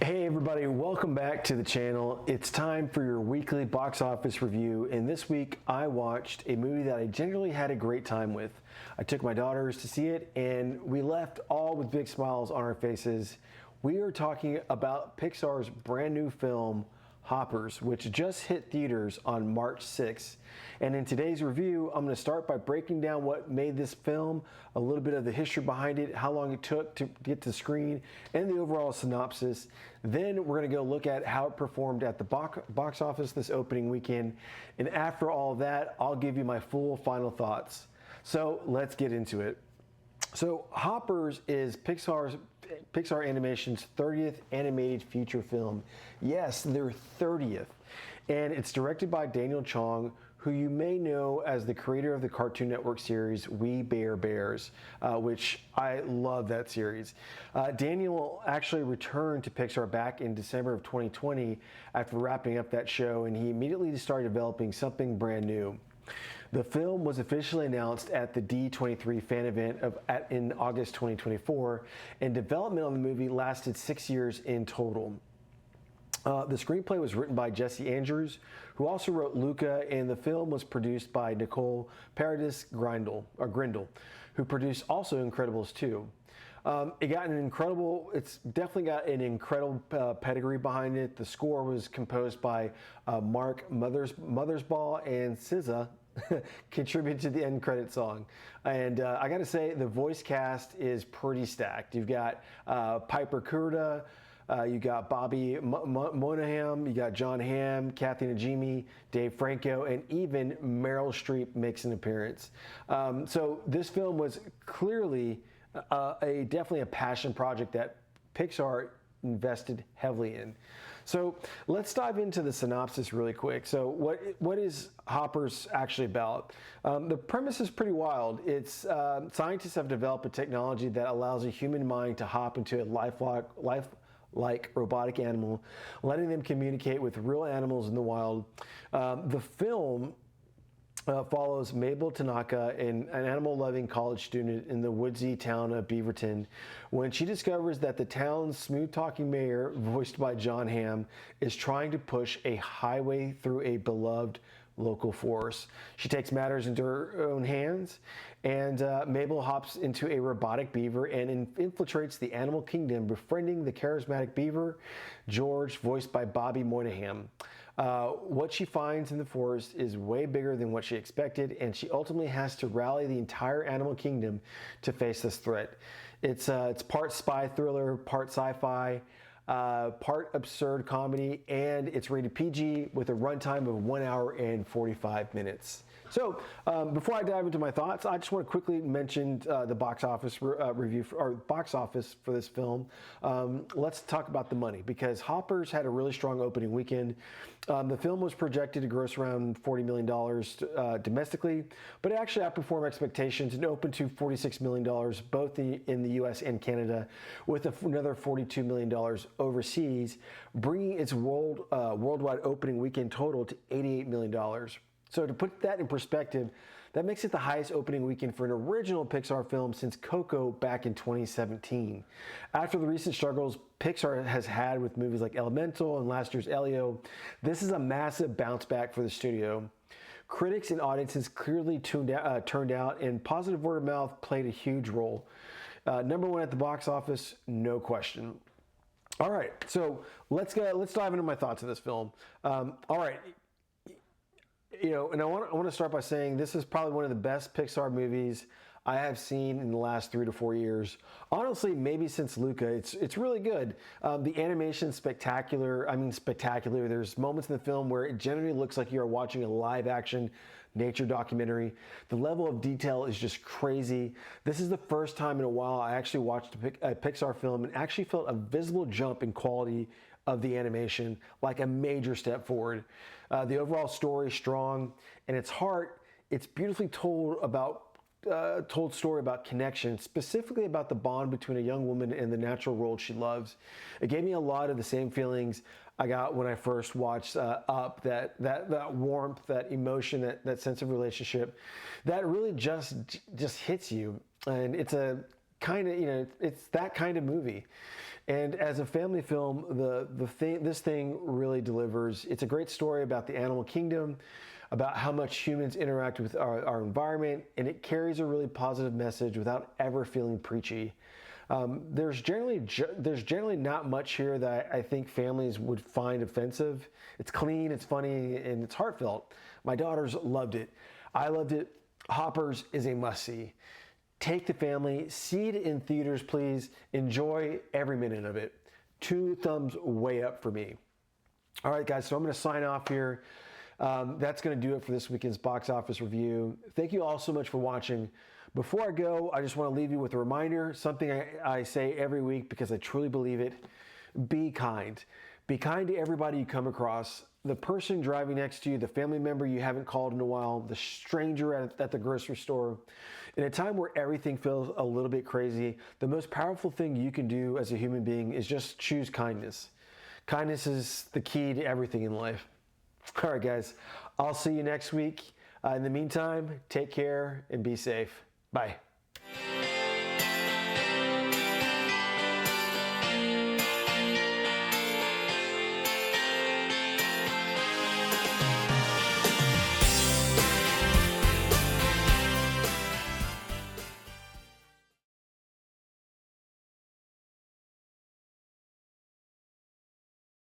Hey everybody, welcome back to the channel. It's time for your weekly box office review, and this week I watched a movie that I generally had a great time with. I took my daughters to see it and we left all with big smiles on our faces. We are talking about Pixar's brand new film, Hoppers, which just hit theaters on March 6th. And in today's review, I'm going to start by breaking down what made this film, a little bit of the history behind it, how long it took to get to the screen, and the overall synopsis. Then we're going to go look at how it performed at the box office this opening weekend. And after all of that, I'll give you my full final thoughts. So let's get into it. So Hoppers is Pixar Animation's 30th animated feature film. Yes, their 30th. And it's directed by Daniel Chong, who you may know as the creator of the Cartoon Network series We Bare Bears, which I love that series. Daniel actually returned to Pixar back in December of 2020 after wrapping up that show, and he immediately started developing something brand new. The film was officially announced at the D23 fan event in August 2024, and development on the movie lasted 6 years in total. The screenplay was written by Jesse Andrews, who also wrote Luca, and the film was produced by Nicole Paradis Grindle, who produced also Incredibles 2. It's definitely got an incredible pedigree behind it. The score was composed by Mark Mothersbaugh, and SZA contributed to the end credit song. And I gotta say, the voice cast is pretty stacked. You've got Piper Curda, you got Bobby Moynihan, you got John Hamm, Kathy Najimy, Dave Franco, and even Meryl Streep makes an appearance. So this film was clearly definitely a passion project that Pixar invested heavily in. So let's dive into the synopsis really quick. So what is Hoppers actually about? The premise is pretty wild. It's scientists have developed a technology that allows a human mind to hop into a lifelike robotic animal, letting them communicate with real animals in the wild. The film follows Mabel Tanaka, an animal-loving college student in the woodsy town of Beaverton, when she discovers that the town's smooth-talking mayor, voiced by John Hamm, is trying to push a highway through a beloved local forest. She takes matters into her own hands, and Mabel hops into a robotic beaver and infiltrates the animal kingdom, befriending the charismatic beaver, George, voiced by Bobby Moynihan. What she finds in the forest is way bigger than what she expected, and she ultimately has to rally the entire animal kingdom to face this threat. It's part spy thriller, part sci-fi, part absurd comedy, and it's rated PG with a runtime of 1 hour and 45 minutes. So before I dive into my thoughts, I just want to quickly mention the box office review or box office for this film. Let's talk about the money, because Hoppers had a really strong opening weekend. The film was projected to gross around $40 million domestically, but it actually outperformed expectations and opened to $46 million both in the US and Canada, with another $42 million overseas, bringing its worldwide opening weekend total to $88 million. So to put that in perspective, that makes it the highest opening weekend for an original Pixar film since Coco back in 2017. After the recent struggles Pixar has had with movies like Elemental and last year's Elio, this is a massive bounce back for the studio. Critics and audiences clearly turned out, and positive word of mouth played a huge role. Number one at the box office, no question. All right, so let's dive into my thoughts of this film. All right. And I want to start by saying this is probably one of the best Pixar movies I have seen in the last 3 to 4 years. Honestly, maybe since Luca. It's really good. The animation's spectacular. I mean, spectacular. There's moments in the film where it generally looks like you are watching a live-action nature documentary. The level of detail is just crazy. This is the first time in a while I actually watched a Pixar film and actually felt a visible jump in quality of the animation, like a major step forward. The overall story is strong, and its heart, it's beautifully told story about connection, specifically about the bond between a young woman and the natural world she loves. It gave me a lot of the same feelings I got when I first watched Up, that warmth, that emotion, that sense of relationship, that really just hits you. And it's a kind of, it's that kind of movie. And as a family film, this thing really delivers. It's a great story about the animal kingdom, about how much humans interact with our environment, and it carries a really positive message without ever feeling preachy. There's generally not much here that I think families would find offensive. It's clean, it's funny, and it's heartfelt. My daughters loved it. I loved it. Hoppers is a must-see. Take the family, see it in theaters, please. Enjoy every minute of it. 2 thumbs way up for me. All right, guys, so I'm going to sign off here. That's going to do it for this weekend's box office review. Thank you all so much for watching. Before I go, I just want to leave you with a reminder, something I say every week because I truly believe it. Be kind. Be kind to everybody you come across. The person driving next to you, the family member you haven't called in a while, the stranger at the grocery store. In a time where everything feels a little bit crazy, the most powerful thing you can do as a human being is just choose kindness. Kindness is the key to everything in life. All right, guys, I'll see you next week. In the meantime, take care and be safe. Bye.